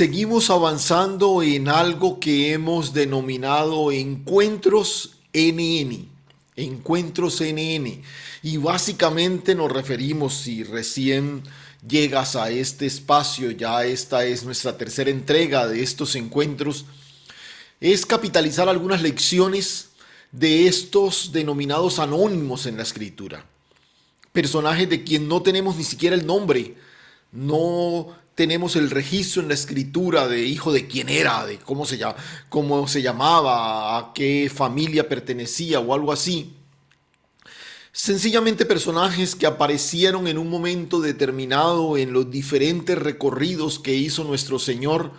Seguimos avanzando en algo que hemos denominado encuentros NN. Encuentros NN. Y básicamente nos referimos, si recién llegas a este espacio, ya esta es nuestra tercera entrega de estos encuentros, es capitalizar algunas lecciones de estos denominados anónimos en la escritura. Personajes de quien no tenemos ni siquiera el nombre, no tenemos el registro en la escritura de hijo de quién era, de cómo se llamaba, a qué familia pertenecía o algo así. Sencillamente personajes que aparecieron en un momento determinado en los diferentes recorridos que hizo nuestro Señor,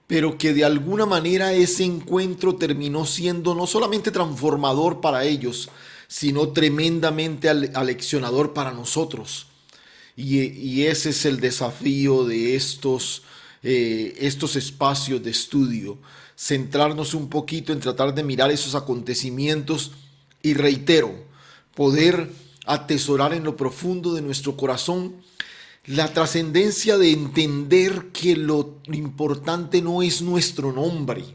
pero que de alguna manera ese encuentro terminó siendo no solamente transformador para ellos, sino tremendamente aleccionador para nosotros. Y ese es el desafío de estos espacios de estudio, centrarnos un poquito en tratar de mirar esos acontecimientos y reitero, poder atesorar en lo profundo de nuestro corazón la trascendencia de entender que lo importante no es nuestro nombre,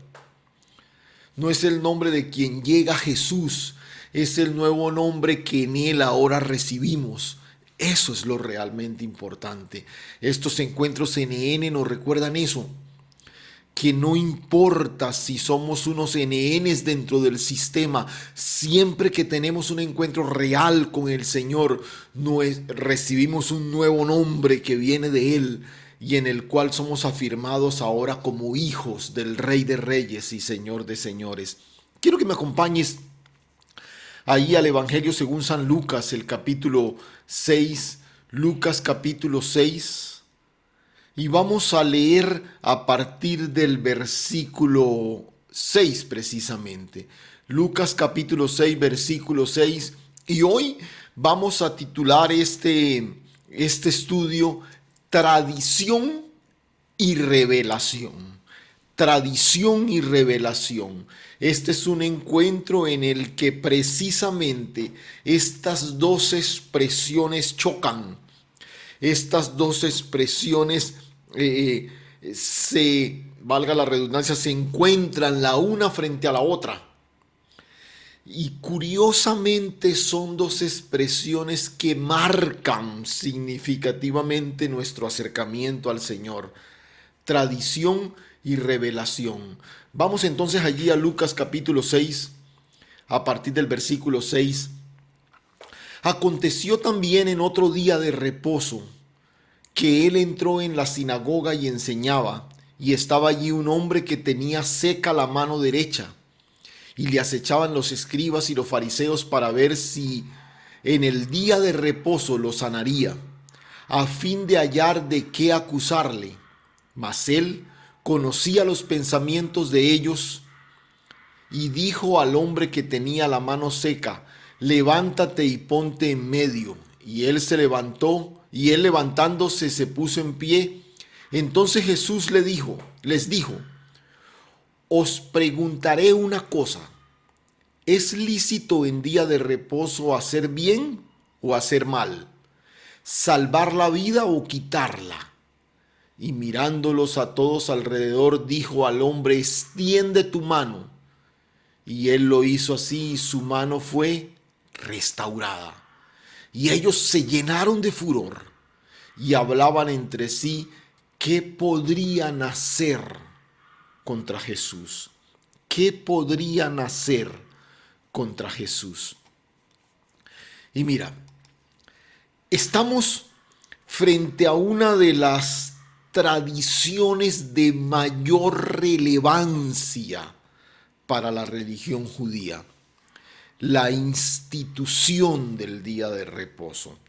no es el nombre de quien llega a Jesús, es el nuevo nombre que en Él ahora recibimos. Eso es lo realmente importante. Estos encuentros NN nos recuerdan eso, que no importa si somos unos NNs dentro del sistema, siempre que tenemos un encuentro real con el Señor, recibimos un nuevo nombre que viene de Él y en el cual somos afirmados ahora como hijos del Rey de Reyes y Señor de Señores. Quiero que me acompañes ahí al Evangelio según San Lucas, el capítulo 6, Lucas capítulo 6. Y vamos a leer a partir del versículo 6 precisamente. Lucas capítulo 6, versículo 6. Y hoy vamos a titular este estudio Tradición y Revelación. Tradición y revelación. Este es un encuentro en el que precisamente estas dos expresiones chocan. Estas dos expresiones valga la redundancia, se encuentran la una frente a la otra. Y curiosamente son dos expresiones que marcan significativamente nuestro acercamiento al Señor. Tradición y revelación. Vamos entonces allí a Lucas capítulo 6, a partir del versículo 6. Aconteció también en otro día de reposo que él entró en la sinagoga y enseñaba, y estaba allí un hombre que tenía seca la mano derecha, y le acechaban los escribas y los fariseos para ver si en el día de reposo lo sanaría, a fin de hallar de qué acusarle. Mas él conocía los pensamientos de ellos, y dijo al hombre que tenía la mano seca: levántate y ponte en medio. Y él se levantó, y él levantándose se puso en pie. Entonces Jesús les dijo: os preguntaré una cosa, ¿es lícito en día de reposo hacer bien o hacer mal? ¿Salvar la vida o quitarla? Y mirándolos a todos alrededor, dijo al hombre: extiende tu mano. Y él lo hizo así, y su mano fue restaurada. Y ellos se llenaron de furor y hablaban entre sí qué podrían hacer contra Jesús. ¿Qué podrían hacer contra Jesús? Y mira, estamos frente a una de las tradiciones de mayor relevancia para la religión judía, la institución del día de reposo.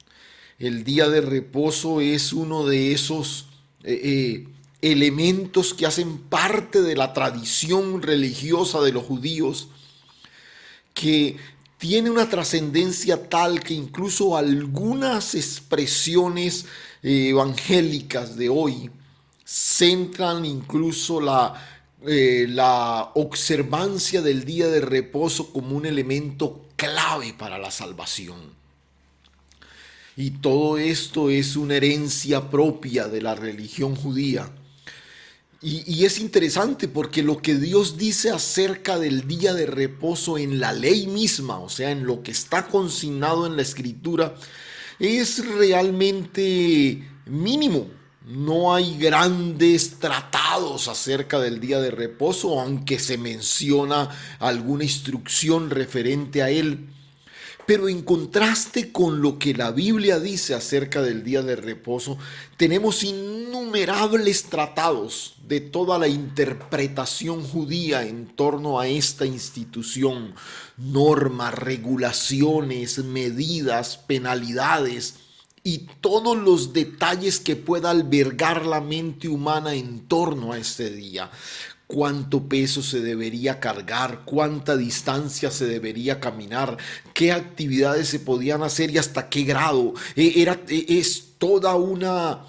El día de reposo es uno de esos elementos que hacen parte de la tradición religiosa de los judíos, que tiene una trascendencia tal que incluso algunas expresiones evangélicas de hoy centran incluso la observancia del día de reposo como un elemento clave para la salvación. Y todo esto es una herencia propia de la religión judía. Y es interesante porque lo que Dios dice acerca del día de reposo en la ley misma, o sea, en lo que está consignado en la escritura, es realmente mínimo. No hay grandes tratados acerca del día de reposo, aunque se menciona alguna instrucción referente a él. Pero en contraste con lo que la Biblia dice acerca del día de reposo, tenemos innumerables tratados de toda la interpretación judía en torno a esta institución, normas, regulaciones, medidas, penalidades y todos los detalles que pueda albergar la mente humana en torno a este día. Cuánto peso se debería cargar, cuánta distancia se debería caminar, qué actividades se podían hacer y hasta qué grado. Es toda una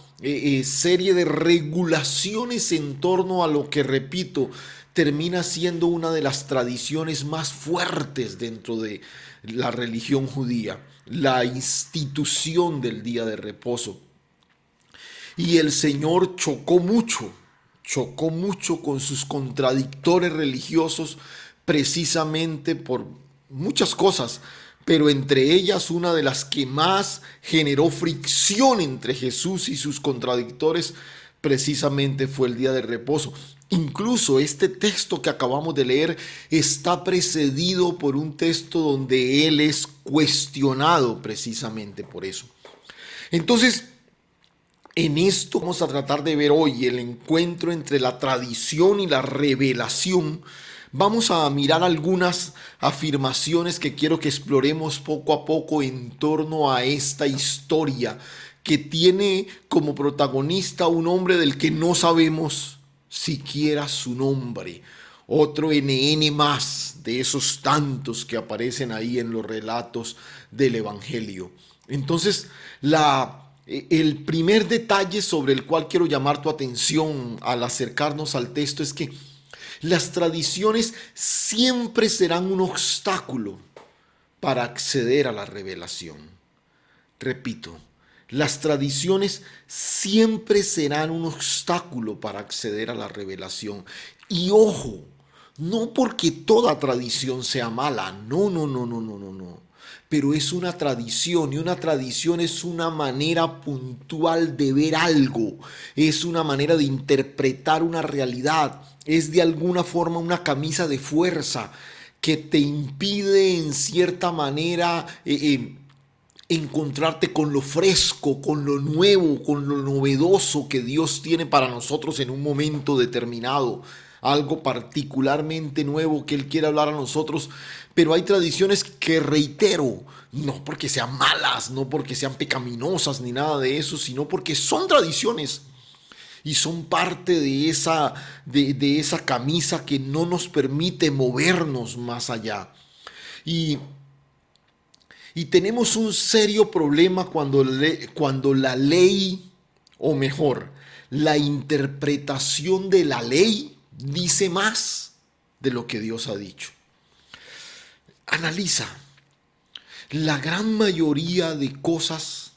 serie de regulaciones en torno a lo que, repito, termina siendo una de las tradiciones más fuertes dentro de la religión judía, la institución del día de reposo. Y el Señor chocó mucho con sus contradictores religiosos precisamente por muchas cosas, pero entre ellas una de las que más generó fricción entre Jesús y sus contradictores precisamente fue el día de reposo. Incluso este texto que acabamos de leer está precedido por un texto donde él es cuestionado precisamente por eso. Entonces, en esto vamos a tratar de ver hoy el encuentro entre la tradición y la revelación. Vamos a mirar algunas afirmaciones que quiero que exploremos poco a poco en torno a esta historia que tiene como protagonista un hombre del que no sabemos siquiera su nombre. Otro NN más de esos tantos que aparecen ahí en los relatos del Evangelio. Entonces, el primer detalle sobre el cual quiero llamar tu atención al acercarnos al texto es que las tradiciones siempre serán un obstáculo para acceder a la revelación. Repito, las tradiciones siempre serán un obstáculo para acceder a la revelación. Y ojo, no porque toda tradición sea mala, no, no, no, no, no, no, no. Pero es una tradición y una tradición es una manera puntual de ver algo, es una manera de interpretar una realidad, es de alguna forma una camisa de fuerza que te impide en cierta manera encontrarte con lo fresco, con lo nuevo, con lo novedoso que Dios tiene para nosotros en un momento determinado. Algo particularmente nuevo que Él quiere hablar a nosotros. Pero hay tradiciones que, reitero, no porque sean malas, no porque sean pecaminosas ni nada de eso, sino porque son tradiciones y son parte de esa camisa que no nos permite movernos más allá. Y y tenemos un serio problema cuando la ley, o mejor, la interpretación de la ley dice más de lo que Dios ha dicho. Analiza, la gran mayoría de cosas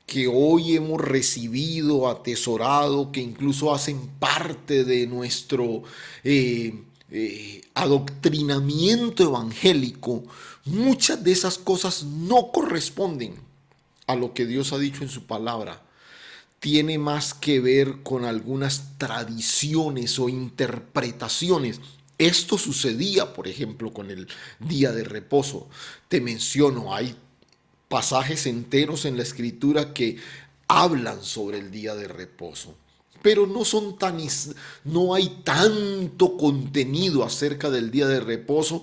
que hoy hemos recibido, atesorado, que incluso hacen parte de nuestro adoctrinamiento evangélico, muchas de esas cosas no corresponden a lo que Dios ha dicho en su palabra. Tiene más que ver con algunas tradiciones o interpretaciones. Esto sucedía, por ejemplo, con el día de reposo. Te menciono, hay pasajes enteros en la escritura que hablan sobre el día de reposo, pero no hay tanto contenido acerca del día de reposo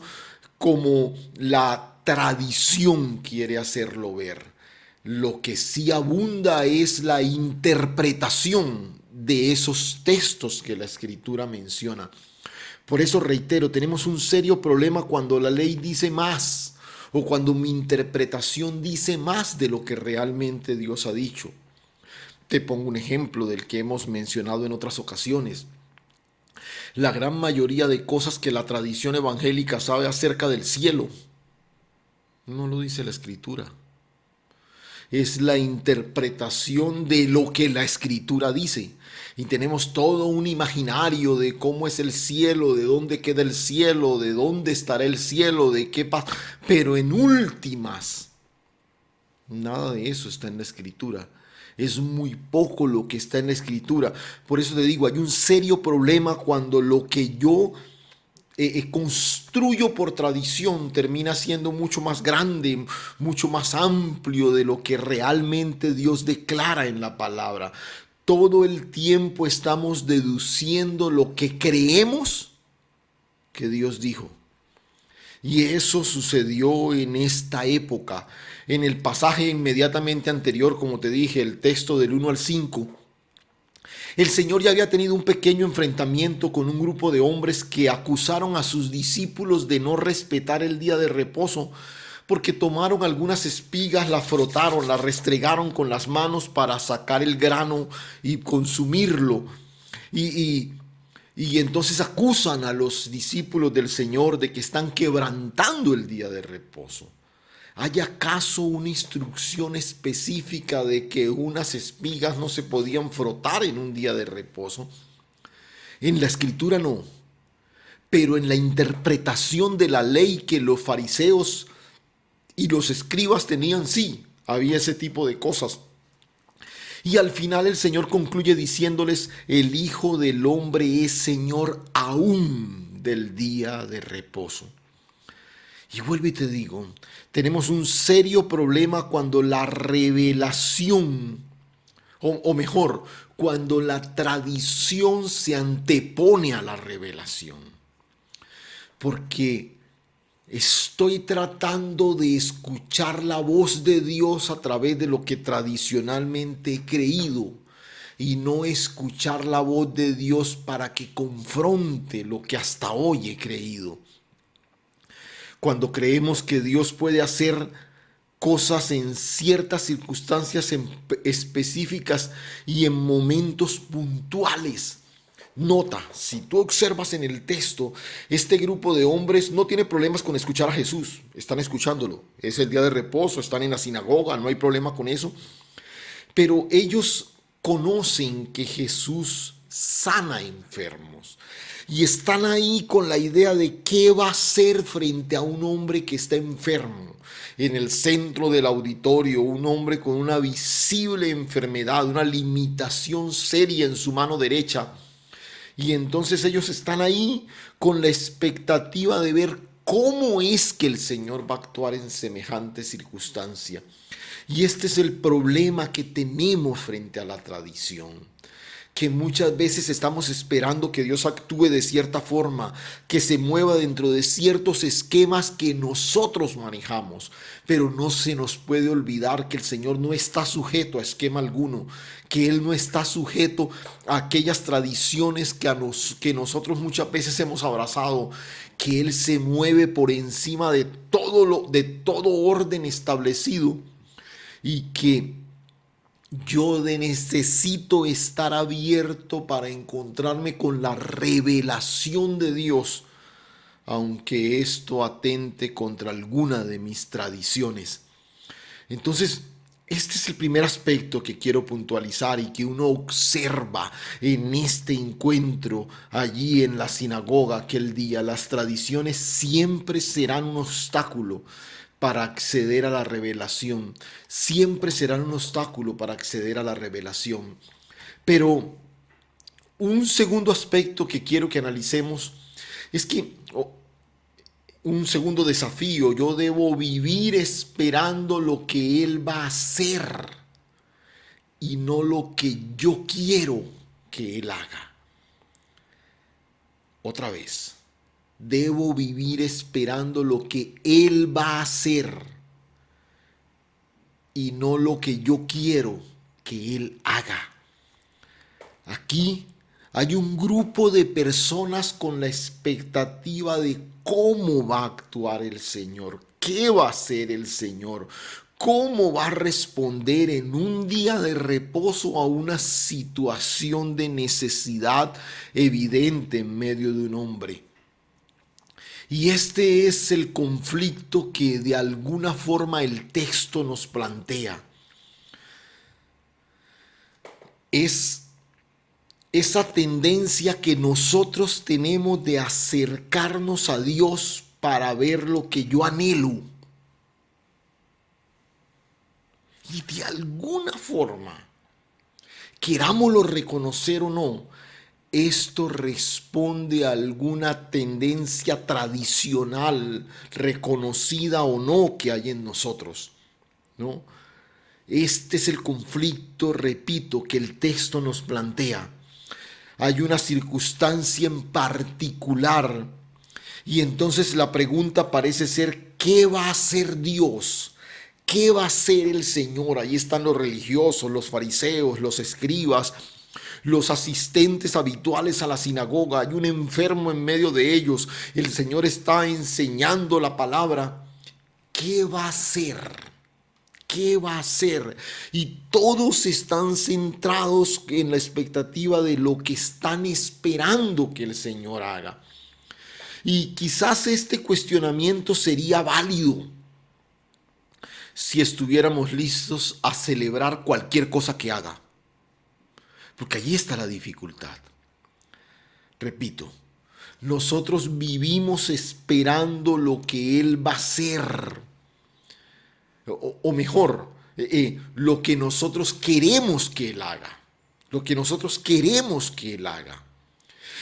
como la tradición quiere hacerlo ver. Lo que sí abunda es la interpretación de esos textos que la escritura menciona. Por eso reitero, tenemos un serio problema cuando la ley dice más o cuando mi interpretación dice más de lo que realmente Dios ha dicho. Te pongo un ejemplo del que hemos mencionado en otras ocasiones. La gran mayoría de cosas que la tradición evangélica sabe acerca del cielo no lo dice la escritura. es la interpretación de lo que la Escritura dice. Y tenemos todo un imaginario de cómo es el cielo, de dónde queda el cielo, de dónde estará el cielo, de qué pasa. Pero en últimas, nada de eso está en la Escritura. Es muy poco lo que está en la Escritura. Por eso te digo, hay un serio problema cuando lo que yo construyo por tradición termina siendo mucho más grande, mucho más amplio de lo que realmente Dios declara en la palabra. Todo el tiempo estamos deduciendo lo que creemos que Dios dijo. Y eso sucedió en esta época. En el pasaje inmediatamente anterior, como te dije, el texto del 1 al 5, el Señor ya había tenido un pequeño enfrentamiento con un grupo de hombres que acusaron a sus discípulos de no respetar el día de reposo, porque tomaron algunas espigas, las frotaron, las restregaron con las manos para sacar el grano y consumirlo. Y, y, y entonces acusan a los discípulos del Señor de que están quebrantando el día de reposo. ¿Hay acaso una instrucción específica de que unas espigas no se podían frotar en un día de reposo? En la Escritura no, pero en la interpretación de la ley que los fariseos y los escribas tenían, sí, había ese tipo de cosas. Y al final el Señor concluye diciéndoles, el Hijo del Hombre es Señor aún del día de reposo. Y vuelvo y te digo, tenemos un serio problema cuando la revelación, o mejor, cuando la tradición se antepone a la revelación. Porque estoy tratando de escuchar la voz de Dios a través de lo que tradicionalmente he creído y no escuchar la voz de Dios para que confronte lo que hasta hoy he creído. Cuando creemos que Dios puede hacer cosas en ciertas circunstancias específicas y en momentos puntuales. Nota, si tú observas en el texto, este grupo de hombres no tiene problemas con escuchar a Jesús, están escuchándolo, es el día de reposo, están en la sinagoga, no hay problema con eso, pero ellos conocen que Jesús sana enfermos y están ahí con la idea de qué va a hacer frente a un hombre que está enfermo. En el centro del auditorio, un hombre con una visible enfermedad, una limitación seria en su mano derecha. Y entonces ellos están ahí con la expectativa de ver cómo es que el Señor va a actuar en semejante circunstancia. Y este es el problema que tenemos frente a la tradición, que muchas veces estamos esperando que Dios actúe de cierta forma, que se mueva dentro de ciertos esquemas que nosotros manejamos, pero no se nos puede olvidar que el Señor no está sujeto a esquema alguno, que Él no está sujeto a aquellas tradiciones que nosotros muchas veces hemos abrazado, que Él se mueve por encima de de todo orden establecido y que yo necesito estar abierto para encontrarme con la revelación de Dios, aunque esto atente contra alguna de mis tradiciones. Entonces, este es el primer aspecto que quiero puntualizar y que uno observa en este encuentro allí en la sinagoga aquel día. Las tradiciones siempre serán un obstáculo para acceder a la revelación. Siempre serán un obstáculo para acceder a la revelación. Pero un segundo aspecto que quiero que analicemos es que un segundo desafío, yo debo vivir esperando lo que Él va a hacer y no lo que yo quiero que Él haga. Otra vez, debo vivir esperando lo que Él va a hacer y no lo que yo quiero que Él haga. Aquí hay un grupo de personas con la expectativa de cómo va a actuar el Señor, qué va a hacer el Señor, cómo va a responder en un día de reposo a una situación de necesidad evidente en medio de un hombre. Y este es el conflicto que de alguna forma el texto nos plantea. es esa tendencia que nosotros tenemos de acercarnos a Dios para ver lo que yo anhelo. Y de alguna forma, querámoslo reconocer o no, esto responde a alguna tendencia tradicional, reconocida o no, que hay en nosotros, ¿no? Este es el conflicto, repito, que el texto nos plantea. Hay una circunstancia en particular y entonces la pregunta parece ser: ¿qué va a hacer Dios? ¿Qué va a hacer el Señor? Ahí están los religiosos, los fariseos, los escribas, los asistentes habituales a la sinagoga. Hay un enfermo en medio de ellos. El Señor está enseñando la palabra. ¿Qué va a hacer? ¿Qué va a hacer? Y todos están centrados en la expectativa de lo que están esperando que el Señor haga. Y quizás este cuestionamiento sería válido si estuviéramos listos a celebrar cualquier cosa que haga. Porque allí está la dificultad. Repito, nosotros vivimos esperando lo que Él va a hacer. O mejor, lo que nosotros queremos que Él haga. Lo que nosotros queremos que Él haga.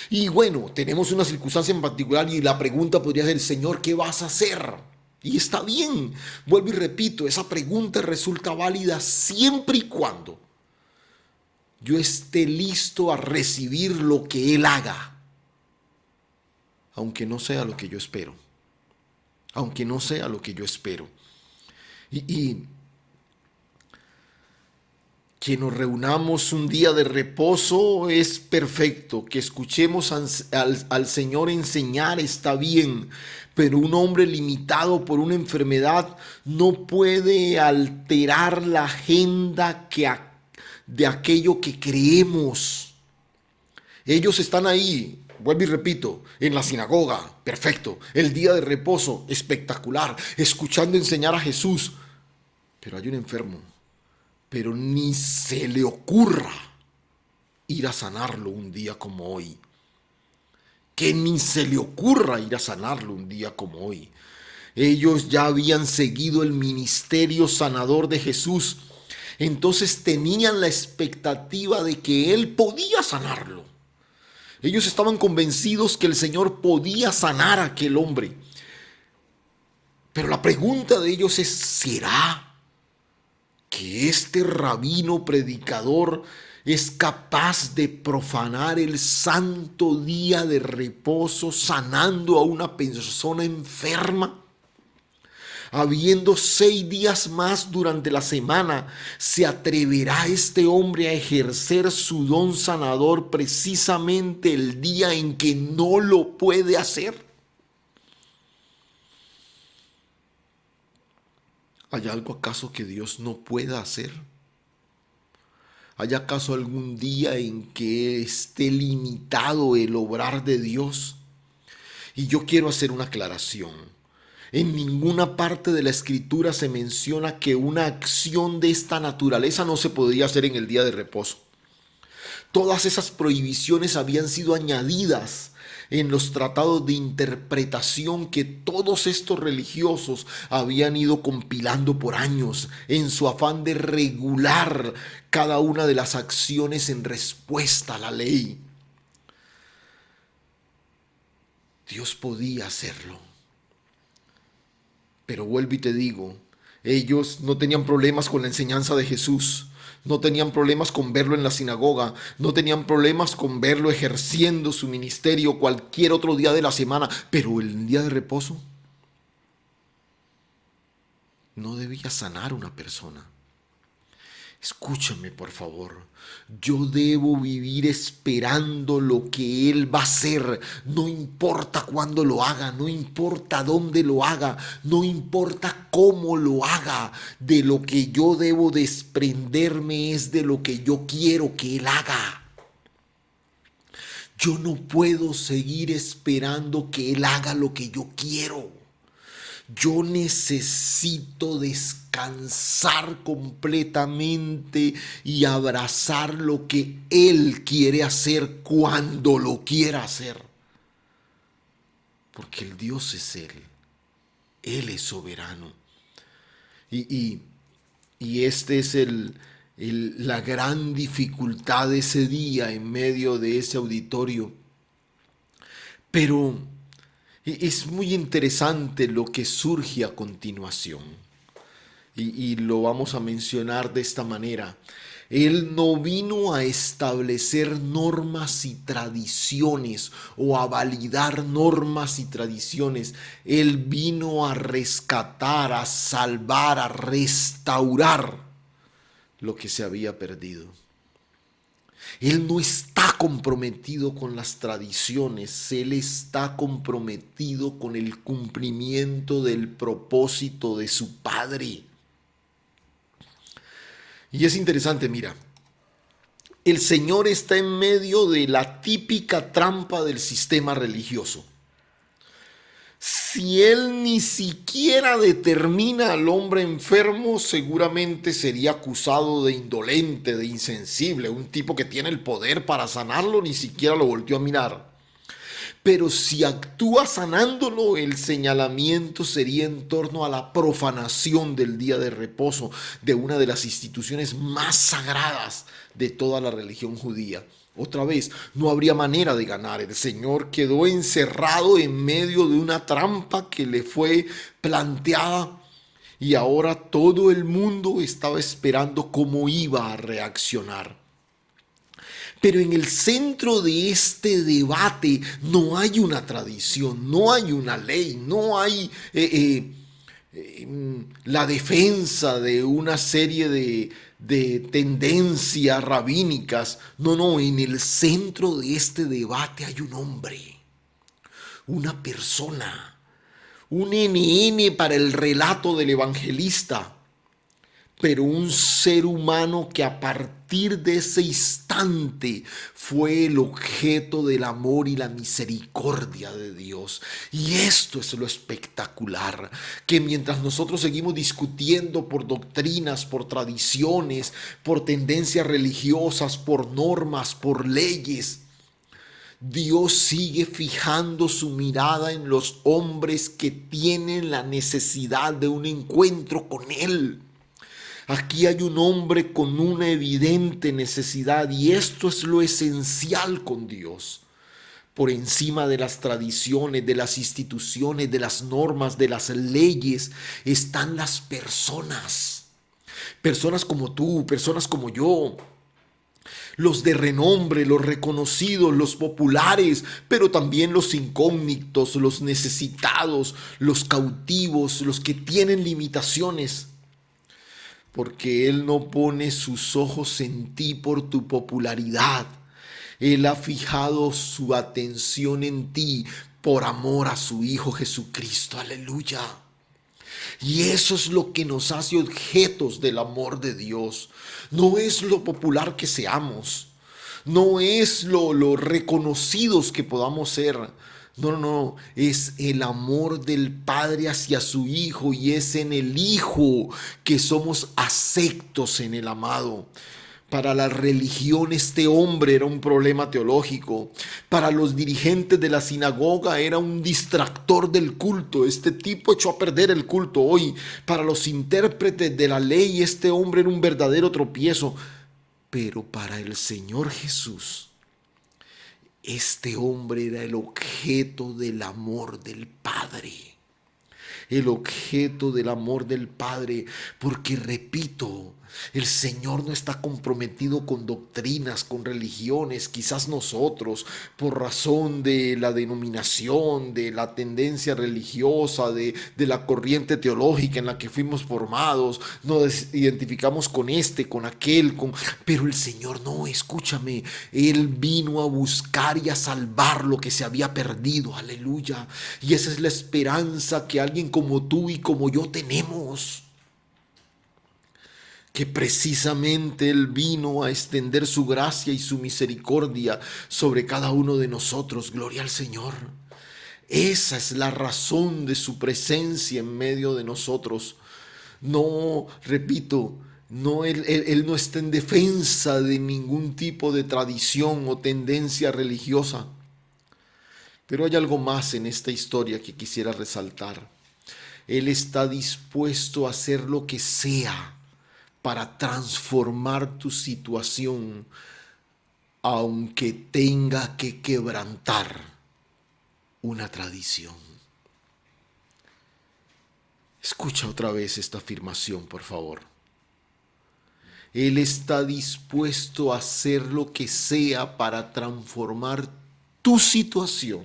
Y bueno, tenemos una circunstancia en particular y la pregunta podría ser: Señor, ¿qué vas a hacer? Y está bien, vuelvo y repito, esa pregunta resulta válida siempre y cuando yo esté listo a recibir lo que Él haga, aunque no sea lo que yo espero, aunque no sea lo que yo espero. Y que nos reunamos un día de reposo es perfecto, que escuchemos al Señor enseñar está bien, pero un hombre limitado por una enfermedad no puede alterar la agenda de aquello que creemos. Ellos están ahí, vuelvo y repito, en la sinagoga, perfecto, el día de reposo, espectacular, escuchando enseñar a Jesús, pero hay un enfermo. Pero ni se le ocurra ir a sanarlo un día como hoy. Que ni se le ocurra ir a sanarlo un día como hoy. Ellos ya habían seguido el ministerio sanador de Jesús. Entonces tenían la expectativa de que Él podía sanarlo. Ellos estaban convencidos que el Señor podía sanar a aquel hombre. Pero la pregunta de ellos es: ¿será que este rabino predicador es capaz de profanar el santo día de reposo sanando a una persona enferma? Habiendo 6 días más durante la semana, ¿se atreverá este hombre a ejercer su don sanador precisamente el día en que no lo puede hacer? ¿Hay algo acaso que Dios no pueda hacer? ¿Hay acaso algún día en que esté limitado el obrar de Dios? Y yo quiero hacer una aclaración. En ninguna parte de la Escritura se menciona que una acción de esta naturaleza no se podría hacer en el día de reposo. Todas esas prohibiciones habían sido añadidas en los tratados de interpretación que todos estos religiosos habían ido compilando por años en su afán de regular cada una de las acciones en respuesta a la ley. Dios podía hacerlo. Pero vuelvo y te digo, ellos no tenían problemas con la enseñanza de Jesús. No tenían problemas con verlo en la sinagoga, no tenían problemas con verlo ejerciendo su ministerio cualquier otro día de la semana, pero el día de reposo no debía sanar una persona. Escúchame, por favor. Yo debo vivir esperando lo que Él va a hacer. No importa cuándo lo haga, no importa dónde lo haga, no importa cómo lo haga. De lo que yo debo desprenderme es de lo que yo quiero que Él haga. Yo no puedo seguir esperando que Él haga lo que yo quiero. Yo necesito descansar completamente y abrazar lo que Él quiere hacer cuando lo quiera hacer. Porque el Dios es Él. Él es soberano. Y, y este es la gran dificultad de ese día en medio de ese auditorio. Pero es muy interesante lo que surge a continuación. Y lo vamos a mencionar de esta manera. Él no vino a establecer normas y tradiciones o a validar normas y tradiciones. Él vino a rescatar, a salvar, a restaurar lo que se había perdido. Él no está comprometido con las tradiciones, Él está comprometido con el cumplimiento del propósito de su Padre. Y es interesante, mira, el Señor está en medio de la típica trampa del sistema religioso. Si Él ni siquiera determina al hombre enfermo, seguramente sería acusado de indolente, de insensible. Un tipo que tiene el poder para sanarlo ni siquiera lo volteó a mirar. Pero si actúa sanándolo, el señalamiento sería en torno a la profanación del día de reposo, de una de las instituciones más sagradas de toda la religión judía. Otra vez, no habría manera de ganar. El Señor quedó encerrado en medio de una trampa que le fue planteada y ahora todo el mundo estaba esperando cómo iba a reaccionar. Pero en el centro de este debate no hay una tradición, no hay una ley, no hay la defensa de una serie de tendencias rabínicas. No, no, en el centro de este debate hay un hombre, una persona, un NN para el relato del evangelista, pero un ser humano que a partir de ese instante fue el objeto del amor y la misericordia de Dios. Y esto es lo espectacular, que mientras nosotros seguimos discutiendo por doctrinas, por tradiciones, por tendencias religiosas, por normas, por leyes, Dios sigue fijando su mirada en los hombres que tienen la necesidad de un encuentro con Él. Aquí hay un hombre con una evidente necesidad y esto es lo esencial con Dios. Por encima de las tradiciones, de las instituciones, de las normas, de las leyes, están las personas. Personas como tú, personas como yo. Los de renombre, los reconocidos, los populares, pero también los incógnitos, los necesitados, los cautivos, los que tienen limitaciones. Porque Él no pone sus ojos en ti por tu popularidad. Él ha fijado su atención en ti por amor a su Hijo Jesucristo. Aleluya. Y eso es lo que nos hace objetos del amor de Dios. No es lo popular que seamos. No es lo reconocidos que podamos ser. No, no, no, es el amor del Padre hacia su Hijo y es en el Hijo que somos aceptos en el amado. Para la religión este hombre era un problema teológico. Para los dirigentes de la sinagoga era un distractor del culto. Este tipo echó a perder el culto hoy. Para los intérpretes de la ley este hombre era un verdadero tropiezo. Pero para el Señor Jesús, este hombre era el objeto del amor del Padre. El objeto del amor del Padre, porque repito, el Señor no está comprometido con doctrinas, con religiones. Quizás nosotros, por razón de la denominación, de la tendencia religiosa, de la corriente teológica en la que fuimos formados, nos identificamos con este, con aquel, pero el Señor no, escúchame, Él vino a buscar y a salvar lo que se había perdido, aleluya. Y esa es la esperanza que alguien como tú y como yo tenemos. Que precisamente Él vino a extender su gracia y su misericordia sobre cada uno de nosotros. Gloria al Señor. Esa es la razón de su presencia en medio de nosotros. No, repito, no, él no está en defensa de ningún tipo de tradición o tendencia religiosa. Pero hay algo más en esta historia que quisiera resaltar. Él está dispuesto a hacer lo que sea para transformar tu situación, aunque tenga que quebrantar una tradición. Escucha otra vez esta afirmación, por favor. Él está dispuesto a hacer lo que sea para transformar tu situación,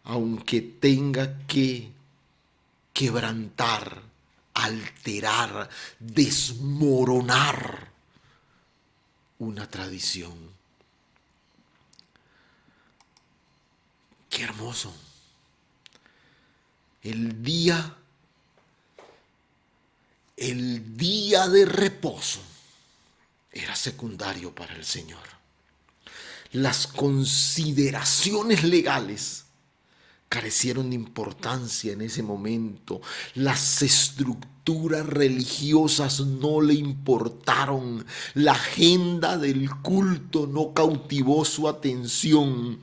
aunque tenga que quebrantar, alterar, desmoronar una tradición. Qué hermoso. El día de reposo era secundario para el Señor. Las consideraciones legales carecieron de importancia en ese momento. Las estructuras religiosas no le importaron. La agenda del culto no cautivó su atención.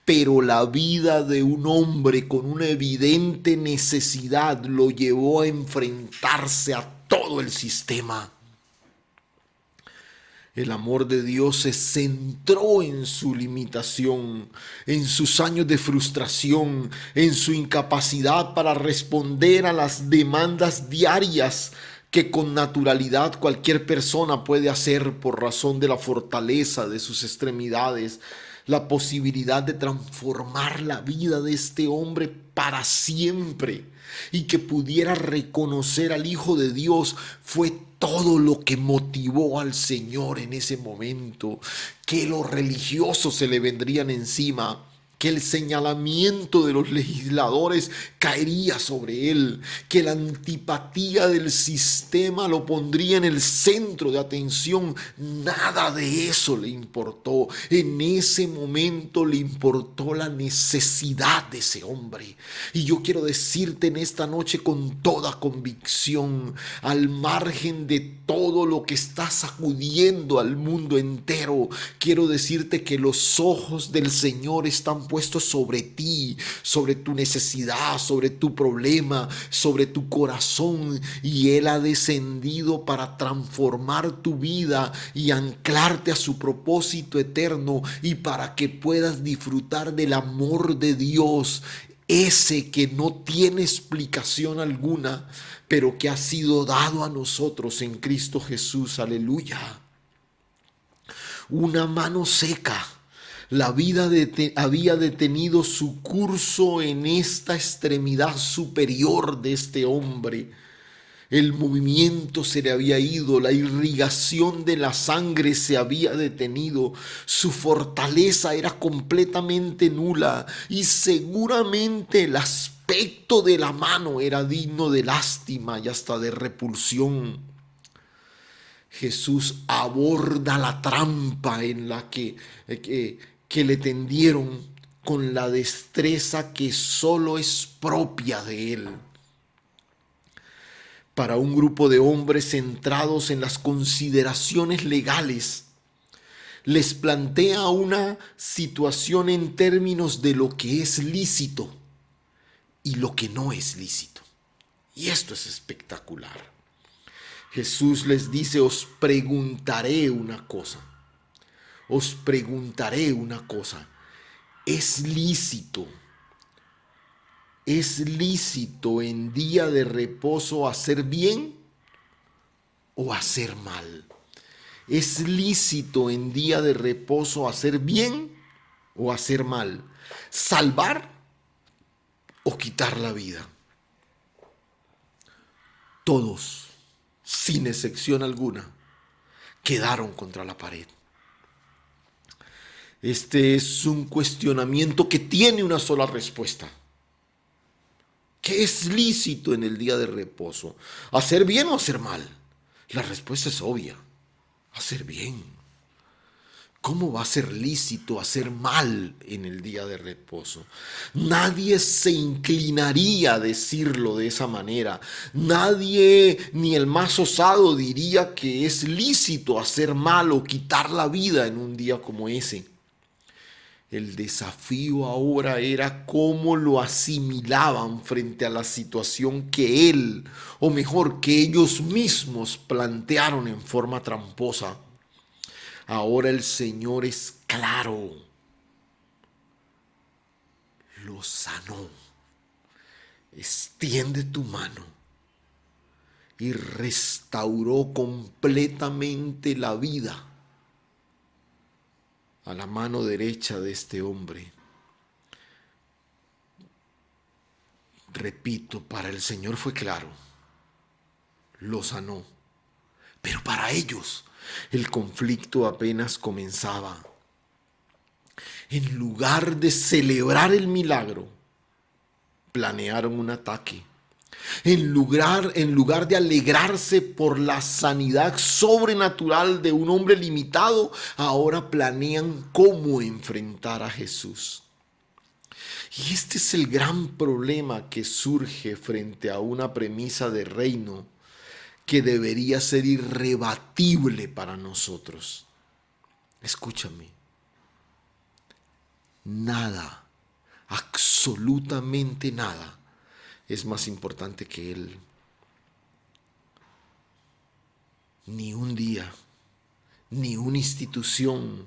Pero la vida de un hombre con una evidente necesidad lo llevó a enfrentarse a todo el sistema. El amor de Dios se centró en su limitación, en sus años de frustración, en su incapacidad para responder a las demandas diarias que con naturalidad cualquier persona puede hacer por razón de la fortaleza de sus extremidades. La posibilidad de transformar la vida de este hombre para siempre y que pudiera reconocer al Hijo de Dios fue todo lo que motivó al Señor en ese momento. Que los religiosos se le vendrían encima, que el señalamiento de los legisladores caería sobre él, que la antipatía del sistema lo pondría en el centro de atención. Nada de eso le importó. En ese momento le importó la necesidad de ese hombre. Y yo quiero decirte en esta noche con toda convicción, al margen de todo lo que está sacudiendo al mundo entero, quiero decirte que los ojos del Señor están puestos sobre ti, sobre tu necesidad, sobre tu problema, sobre tu corazón, y Él ha descendido para transformar tu vida y anclarte a su propósito eterno, y para que puedas disfrutar del amor de Dios, ese que no tiene explicación alguna, pero que ha sido dado a nosotros en Cristo Jesús. Aleluya. Una mano seca. La vida había detenido su curso en esta extremidad superior de este hombre. El movimiento se le había ido, la irrigación de la sangre se había detenido, su fortaleza era completamente nula y seguramente el aspecto de la mano era digno de lástima y hasta de repulsión. Jesús aborda la trampa en la que le tendieron con la destreza que solo es propia de Él. Para un grupo de hombres centrados en las consideraciones legales, les plantea una situación en términos de lo que es lícito y lo que no es lícito. Y esto es espectacular. Jesús les dice: os preguntaré una cosa. Os preguntaré una cosa. ¿Es lícito en día de reposo hacer bien o hacer mal? ¿Es lícito en día de reposo hacer bien o hacer mal? ¿Salvar o quitar la vida? Todos, sin excepción alguna, quedaron contra la pared. Este es un cuestionamiento que tiene una sola respuesta. ¿Qué es lícito en el día de reposo? ¿Hacer bien o hacer mal? La respuesta es obvia: hacer bien. ¿Cómo va a ser lícito hacer mal en el día de reposo? Nadie se inclinaría a decirlo de esa manera. Nadie, ni el más osado, diría que es lícito hacer mal o quitar la vida en un día como ese. El desafío ahora era cómo lo asimilaban frente a la situación que él, o mejor, que ellos mismos plantearon en forma tramposa. Ahora el Señor es claro, lo sanó. Extiende tu mano y restauró completamente la vida a la mano derecha de este hombre. Repito, para el Señor fue claro, lo sanó. Pero para ellos el conflicto apenas comenzaba. En lugar de celebrar el milagro, planearon un ataque. En lugar de alegrarse por la sanidad sobrenatural de un hombre limitado, ahora planean cómo enfrentar a Jesús. Y este es el gran problema que surge frente a una premisa de reino que debería ser irrebatible para nosotros. Escúchame, nada, absolutamente nada, es más importante que Él. Ni un día, ni una institución,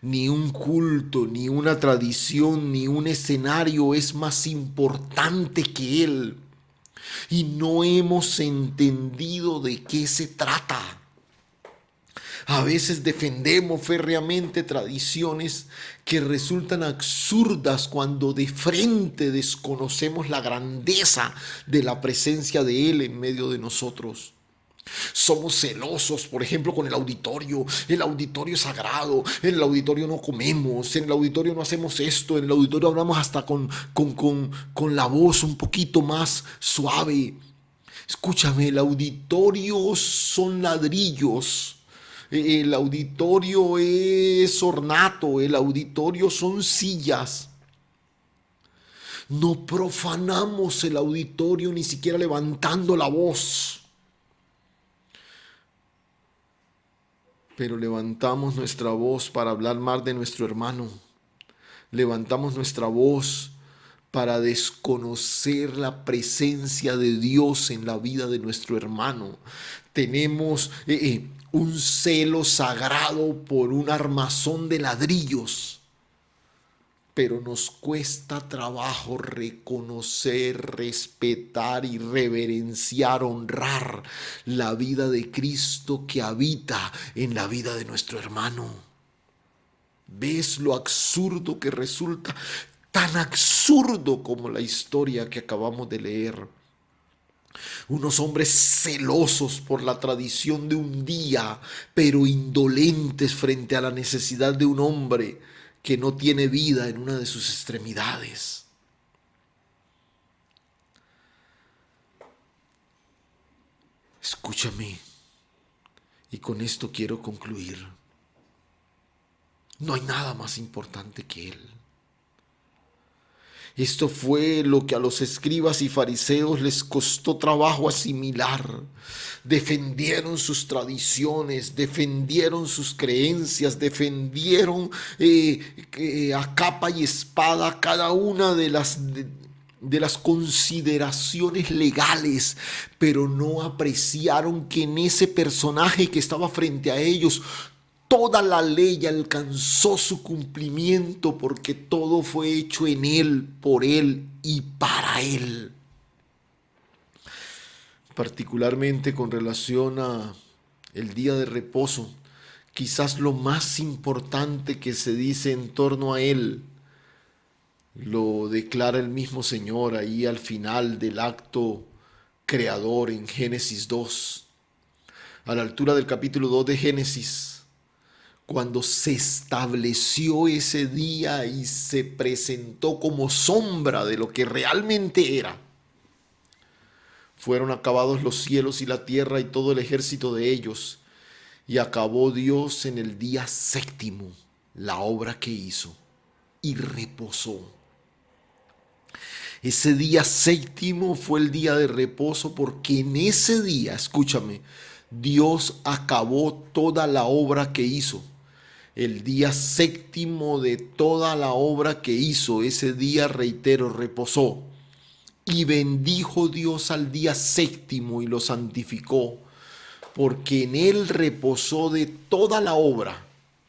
ni un culto, ni una tradición, ni un escenario es más importante que Él. Y no hemos entendido de qué se trata. A veces defendemos férreamente tradiciones que resultan absurdas cuando de frente desconocemos la grandeza de la presencia de Él en medio de nosotros. Somos celosos, por ejemplo, con el auditorio. El auditorio es sagrado. En el auditorio no comemos. En el auditorio no hacemos esto. En el auditorio hablamos hasta con la voz un poquito más suave. Escúchame, el auditorio son ladrillos. El auditorio es ornato. El auditorio son sillas. No profanamos el auditorio ni siquiera levantando la voz. Pero levantamos nuestra voz para hablar mal de nuestro hermano. Levantamos nuestra voz para desconocer la presencia de Dios en la vida de nuestro hermano. Tenemos un celo sagrado por un armazón de ladrillos. Pero nos cuesta trabajo reconocer, respetar y reverenciar, honrar la vida de Cristo que habita en la vida de nuestro hermano. ¿Ves lo absurdo que resulta? Tan absurdo como la historia que acabamos de leer. Unos hombres celosos por la tradición de un día, pero indolentes frente a la necesidad de un hombre que no tiene vida en una de sus extremidades. Escúchame, y con esto quiero concluir. No hay nada más importante que Él. Esto fue lo que a los escribas y fariseos les costó trabajo asimilar. Defendieron sus tradiciones, defendieron sus creencias, defendieron a capa y espada cada una de las consideraciones legales, pero no apreciaron que en ese personaje que estaba frente a ellos toda la ley alcanzó su cumplimiento porque todo fue hecho en Él, por Él y para Él. Particularmente con relación a el día de reposo, quizás lo más importante que se dice en torno a Él, lo declara el mismo Señor ahí al final del acto creador en Génesis 2, a la altura del capítulo 2 de Génesis. Cuando se estableció ese día y se presentó como sombra de lo que realmente era, fueron acabados los cielos y la tierra y todo el ejército de ellos, y acabó Dios en el día séptimo. la obra que hizo y reposó. Ese día séptimo fue el día de reposo porque en ese día, escúchame, Dios acabó toda la obra que hizo. El día séptimo de toda la obra que hizo, ese día, reitero, reposó. Y bendijo Dios al día séptimo y lo santificó, porque en él reposó de toda la obra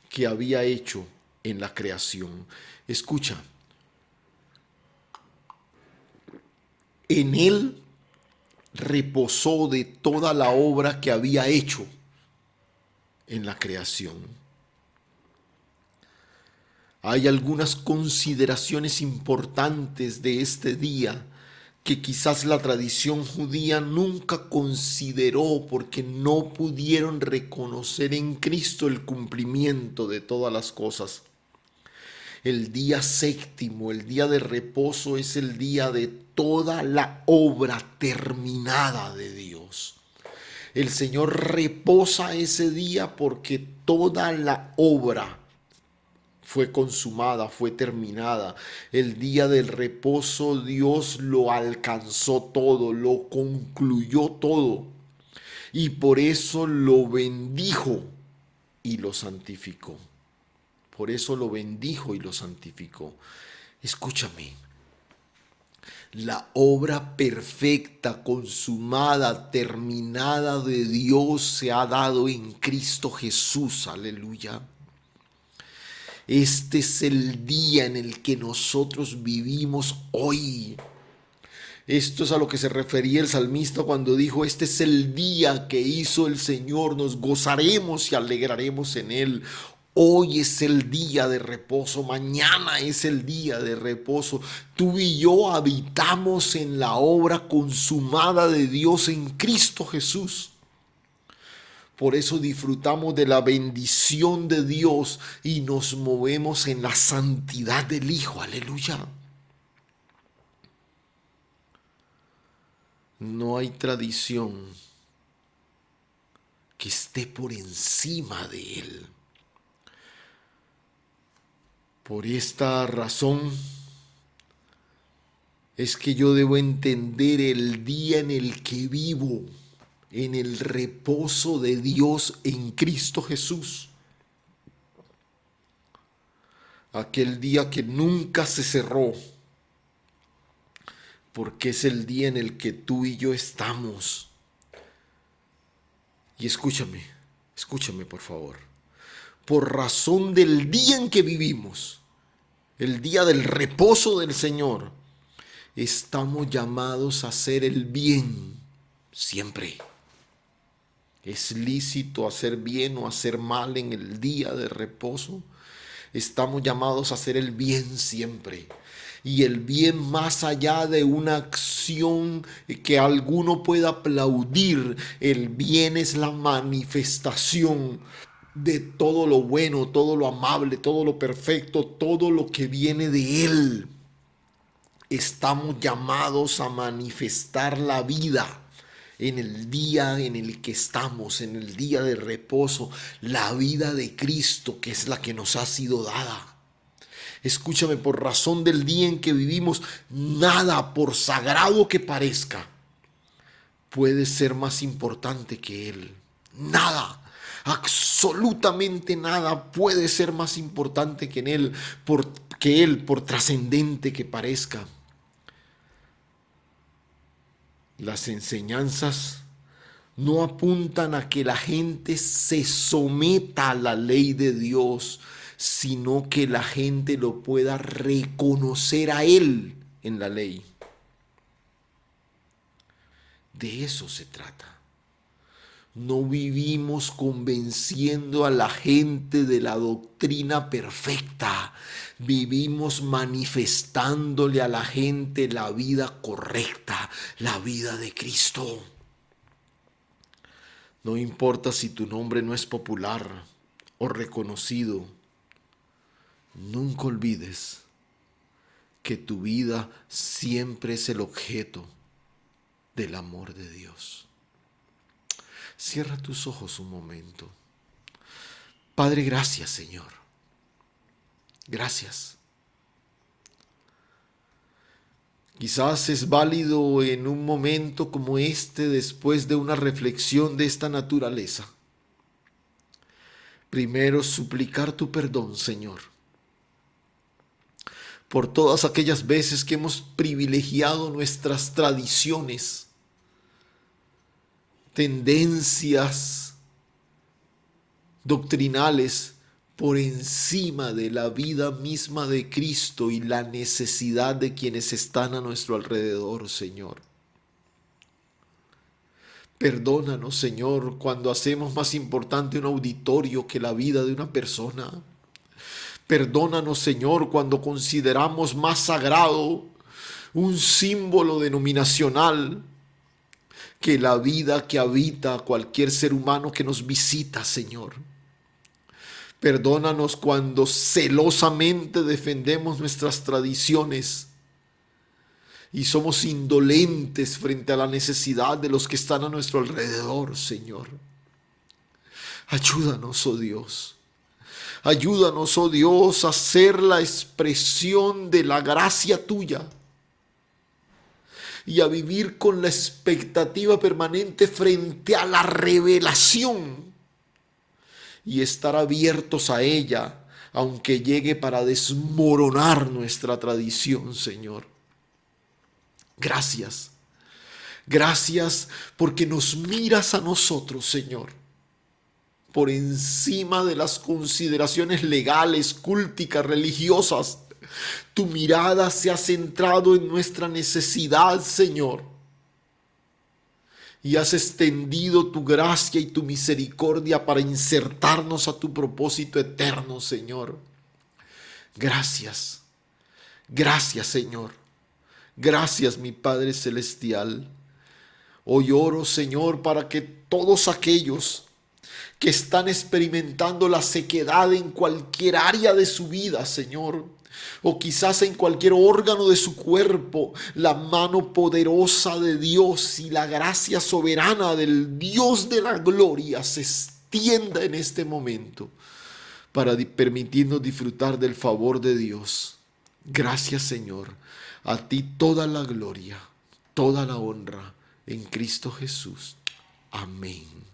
que había hecho en la creación. Escucha, en él reposó de toda la obra que había hecho en la creación. Hay algunas consideraciones importantes de este día que quizás la tradición judía nunca consideró porque no pudieron reconocer en Cristo el cumplimiento de todas las cosas. El día séptimo, el día de reposo, es el día de toda la obra terminada de Dios. El Señor reposa ese día porque toda la obra fue consumada, fue terminada. El día del reposo Dios lo alcanzó todo, lo concluyó todo. Y por eso lo bendijo y lo santificó. Por eso lo bendijo y lo santificó. Escúchame, la obra perfecta, consumada, terminada de Dios se ha dado en Cristo Jesús. Aleluya. Este es el día en el que nosotros vivimos hoy. Esto es a lo que se refería el salmista cuando dijo: este es el día que hizo el Señor, nos gozaremos y alegraremos en él. Hoy es el día de reposo, mañana es el día de reposo. Tú y yo habitamos en la obra consumada de Dios en Cristo Jesús. Por eso disfrutamos de la bendición de Dios y nos movemos en la santidad del Hijo. Aleluya. No hay tradición que esté por encima de Él. Por esta razón es que yo debo entender el día en el que vivo, en el reposo de Dios en Cristo Jesús. Aquel día que nunca se cerró, porque es el día en el que tú y yo estamos. Y escúchame, escúchame por favor. Por razón del día en que vivimos, el día del reposo del Señor, estamos llamados a hacer el bien siempre. ¿Es lícito hacer bien o hacer mal en el día de reposo? Estamos llamados a hacer el bien siempre. Y el bien más allá de una acción que alguno pueda aplaudir, el bien es la manifestación de todo lo bueno, todo lo amable, todo lo perfecto, todo lo que viene de Él. Estamos llamados a manifestar la vida en el día en el que estamos, en el día de reposo, la vida de Cristo, que es la que nos ha sido dada. Escúchame, por razón del día en que vivimos, nada, por sagrado que parezca, puede ser más importante que Él. Nada, absolutamente nada puede ser más importante que Él, por trascendente que parezca. Las enseñanzas no apuntan a que la gente se someta a la ley de Dios, sino que la gente lo pueda reconocer a Él en la ley. De eso se trata. No vivimos convenciendo a la gente de la doctrina perfecta. Vivimos manifestándole a la gente la vida correcta, la vida de Cristo. No importa si tu nombre no es popular o reconocido, nunca olvides que tu vida siempre es el objeto del amor de Dios. Cierra tus ojos un momento. Padre, gracias, Señor. Gracias. Quizás es válido en un momento como este, después de una reflexión de esta naturaleza, primero suplicar tu perdón, Señor, por todas aquellas veces que hemos privilegiado nuestras tradiciones, tendencias doctrinales por encima de la vida misma de Cristo y la necesidad de quienes están a nuestro alrededor, Señor. Perdónanos, Señor, cuando hacemos más importante un auditorio que la vida de una persona. Perdónanos, Señor, cuando consideramos más sagrado un símbolo denominacional que la vida que habita cualquier ser humano que nos visita, Señor. Perdónanos cuando celosamente defendemos nuestras tradiciones y somos indolentes frente a la necesidad de los que están a nuestro alrededor, Señor. Ayúdanos, oh Dios. Ayúdanos, oh Dios, a ser la expresión de la gracia tuya y a vivir con la expectativa permanente frente a la revelación y estar abiertos a ella, aunque llegue para desmoronar nuestra tradición, Señor. Gracias. Gracias porque nos miras a nosotros, Señor, por encima de las consideraciones legales, cúlticas, religiosas. Tu mirada se ha centrado en nuestra necesidad, Señor, y has extendido tu gracia y tu misericordia para insertarnos a tu propósito eterno, Señor. Gracias, gracias, Señor. Gracias, mi Padre Celestial. Hoy oro, Señor, para que todos aquellos que están experimentando la sequedad en cualquier área de su vida, Señor, o quizás en cualquier órgano de su cuerpo, la mano poderosa de Dios y la gracia soberana del Dios de la gloria se extienda en este momento para permitirnos disfrutar del favor de Dios. Gracias, Señor. A ti toda la gloria, toda la honra en Cristo Jesús. Amén.